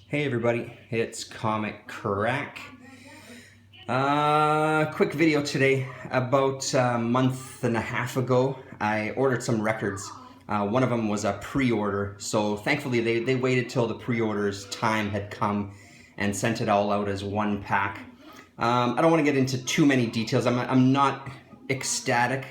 Hey everybody, it's Comic Crack. Quick video today. About a month and a half ago, I ordered some records. One of them was a pre-order, so thankfully they waited till the pre-order's time had come and sent it all out as one pack. I don't want to get into too many details. I'm not ecstatic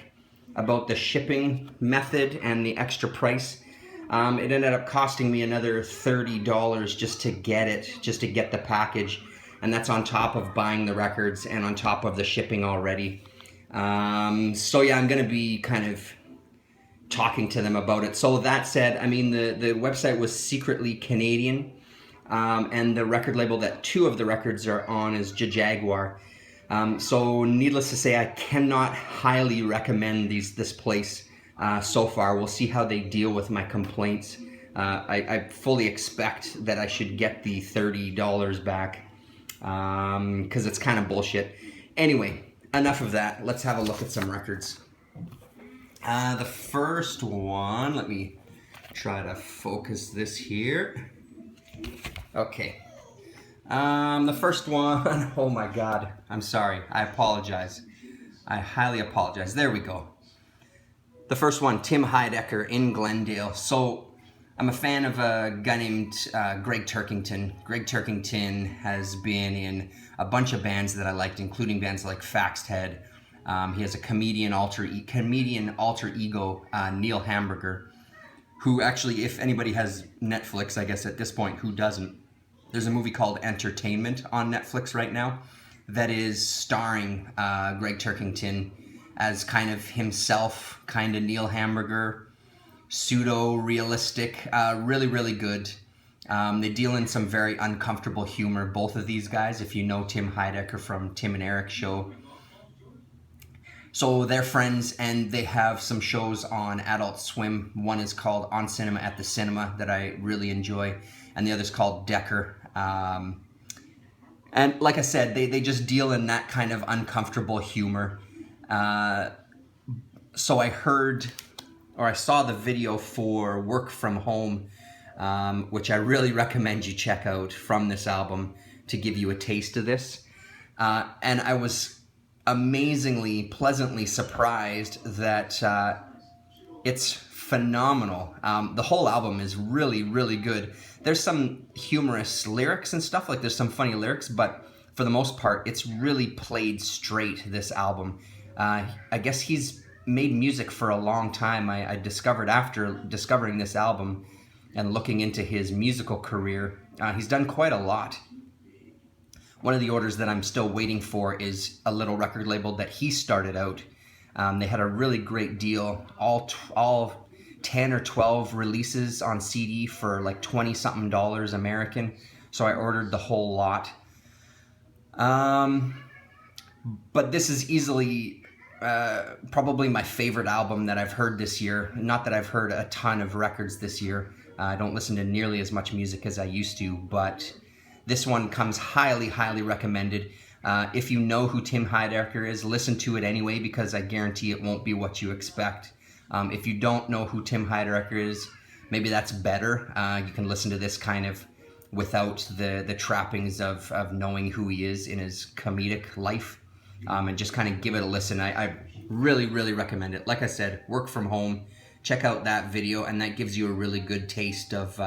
about the shipping method and the extra price. It ended up costing me another $30 just to get the package, and that's on top of buying the records and on top of the shipping already. So yeah, I'm gonna be kind of talking to them about it. So that said, I mean the website was secretly Canadian, and the record label that two of the records are on is Jaguar. So needless to say, I cannot highly recommend this place. So far, we'll see how they deal with my complaints. I fully expect that I should get the $30 back, because it's kind of bullshit. Anyway, enough of that. Let's have a look at some records. The first one, let me try to focus this here. Okay. The first one, oh my God, I'm sorry. I apologize. I highly apologize. There we go. The first one, Tim Heidecker in Glendale. So I'm a fan of a guy named Greg Turkington. Greg Turkington has been in a bunch of bands that I liked, including bands like Faxed Head. He has a comedian alter ego, Neil Hamburger, who actually, if anybody has Netflix, I guess at this point, who doesn't? There's a movie called Entertainment on Netflix right now that is starring Greg Turkington as kind of himself, kind of Neil Hamburger, pseudo-realistic, really, really good. They deal in some very uncomfortable humor, both of these guys, if you know Tim Heidecker from Tim and Eric's show. So they're friends, and they have some shows on Adult Swim. One is called On Cinema at the Cinema that I really enjoy, and the other's called Decker. And like I said, they just deal in that kind of uncomfortable humor. So I saw the video for Work From Home, which I really recommend you check out from this album to give you a taste of this. And I was amazingly, pleasantly surprised that it's phenomenal. The whole album is really, really good. There's some humorous lyrics and stuff, like there's some funny lyrics, but for the most part, it's really played straight, this album. I guess he's made music for a long time. I discovered after discovering this album and looking into his musical career, he's done quite a lot. One of the orders that I'm still waiting for is a little record label that he started out. They had a really great deal, all 10 or 12 releases on CD for like $20-something American. So I ordered the whole lot. But this is easily probably my favorite album that I've heard this year. Not that I've heard a ton of records this year. I don't listen to nearly as much music as I used to, but this one comes highly, highly recommended. If you know who Tim Heidecker is, listen to it anyway, because I guarantee it won't be what you expect. If you don't know who Tim Heidecker is, maybe that's better. You can listen to this kind of without the trappings of knowing who he is in his comedic life, and just kind of give it a listen. I really, really recommend it. Like I said, Work From Home. Check out that video, and that gives you a really good taste of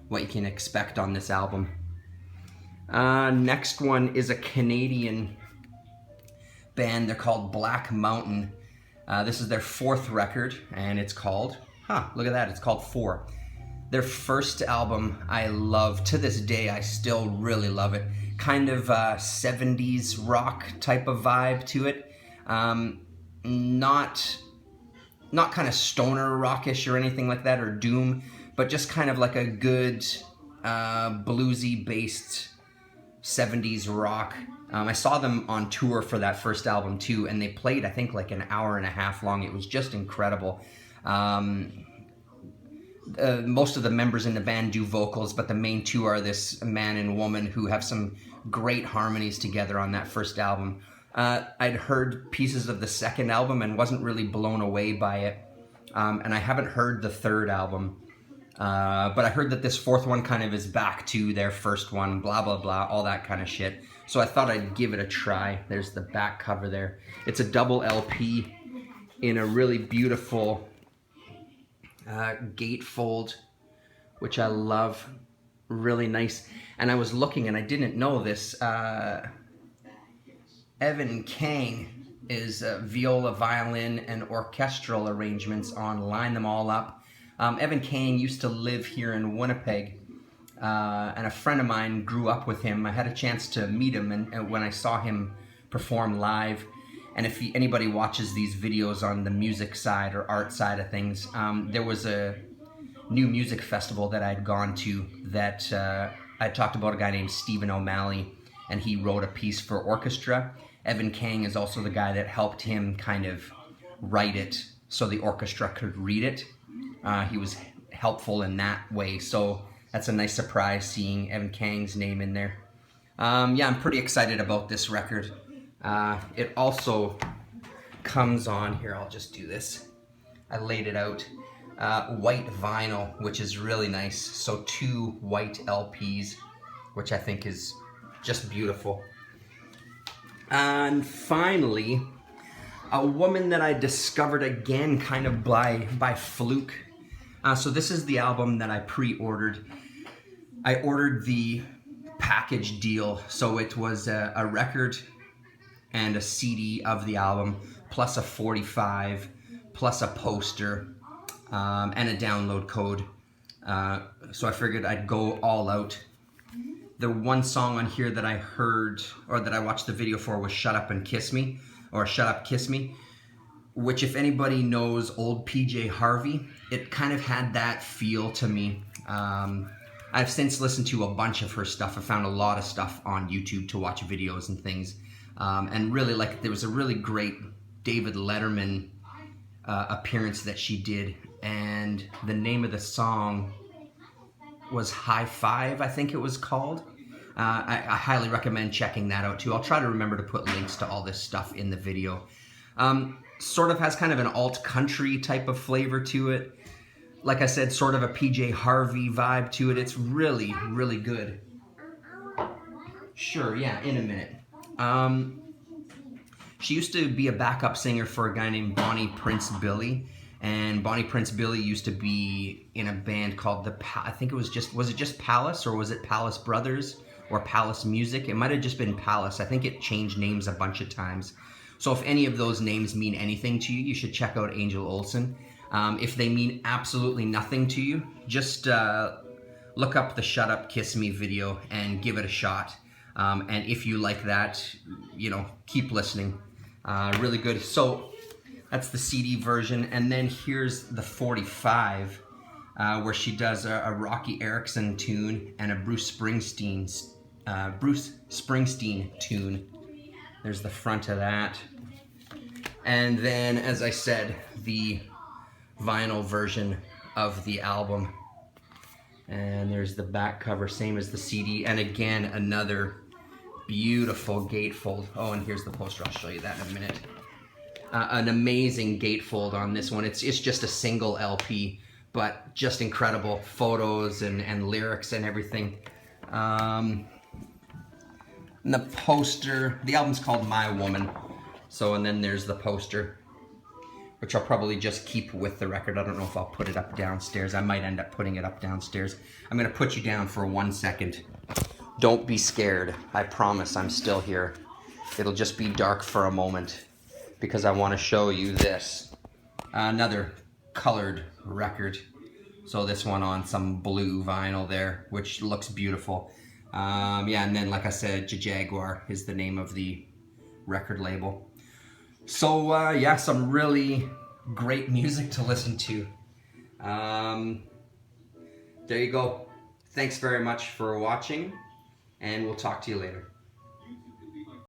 what you can expect on this album. Next one is a Canadian band. They're called Black Mountain. This is their fourth record, and it's called, look at that, it's called Four. Their first album I love. To this day, I still really love it. Kind of 70s rock type of vibe to it. Not kind of stoner rockish or anything like that, or doom, but just kind of like a good bluesy based 70s rock. I saw them on tour for that first album too, and they played, I think, like an hour and a half long. It was just incredible. Most of the members in the band do vocals, but the main two are this man and woman who have some great harmonies together on that first album. I'd heard pieces of the second album and wasn't really blown away by it. And I haven't heard the third album. But I heard that this fourth one kind of is back to their first one, blah, blah, blah, all that kind of shit. So I thought I'd give it a try. There's the back cover there. It's a double LP in a really beautiful gatefold, which I love. Really nice. And I was looking and I didn't know this. Evan Kang is viola, violin, and orchestral arrangements on Line Them All Up. Evan Kang used to live here in Winnipeg, and a friend of mine grew up with him. I had a chance to meet him, and when I saw him perform live, and if anybody watches these videos on the music side or art side of things, there was a new music festival that I'd gone to that I talked about a guy named Stephen O'Malley, and he wrote a piece for orchestra. Evan Kang is also the guy that helped him kind of write it so the orchestra could read it. He was helpful in that way, so that's a nice surprise seeing Evan Kang's name in there. Yeah, I'm pretty excited about this record. It also comes on, here I'll just do this. I laid it out. White vinyl, which is really nice. So 2 white LPs, which I think is just beautiful. And finally, a woman that I discovered again kind of by fluke. So this is the album that I pre-ordered. I ordered the package deal, so it was a record and a CD of the album, plus a 45, plus a poster, and a download code. So I figured I'd go all out. The one song on here that I heard, or that I watched the video for, was Shut Up and Kiss Me, or Shut Up, Kiss Me, which if anybody knows old PJ Harvey, it kind of had that feel to me. I've since listened to a bunch of her stuff. I found a lot of stuff on YouTube to watch videos and things. And really, like, there was a really great David Letterman appearance that she did, and the name of the song was High Five, I think it was called. I highly recommend checking that out too. I'll try to remember to put links to all this stuff in the video. Sort of has kind of an alt country type of flavor to it. Like I said, sort of a PJ Harvey vibe to it. It's really, really good. Sure, yeah, in a minute. She used to be a backup singer for a guy named Bonnie Prince Billy. And Bonnie Prince Billy used to be in a band called I think it was it just Palace, or was it Palace Brothers or Palace Music? It might have just been Palace. I think it changed names a bunch of times. So if any of those names mean anything to you, you should check out Angel Olsen. If they mean absolutely nothing to you, just look up the Shut Up, Kiss Me video and give it a shot. And if you like that, you know, keep listening. Really good. So that's the CD version, and then here's the 45, where she does a Rocky Erickson tune and a Bruce Springsteen tune. There's the front of that, and then, as I said, the vinyl version of the album, and there's the back cover, same as the CD, and again another beautiful gatefold. Oh, and here's the poster. I'll show you that in a minute. An amazing gatefold on this one. It's just a single LP, but just incredible photos and lyrics and everything. And the poster, the album's called My Woman. So, and then there's the poster, which I'll probably just keep with the record. I don't know if I'll put it up downstairs. I might end up putting it up downstairs. I'm gonna put you down for 1 second. Don't be scared. I promise I'm still here. It'll just be dark for a moment, because I want to show you this. Another colored record. So this one on some blue vinyl there, which looks beautiful. Yeah, and then like I said, Jaguar is the name of the record label. So yeah, some really great music to listen to. There you go. Thanks very much for watching, and we'll talk to you later.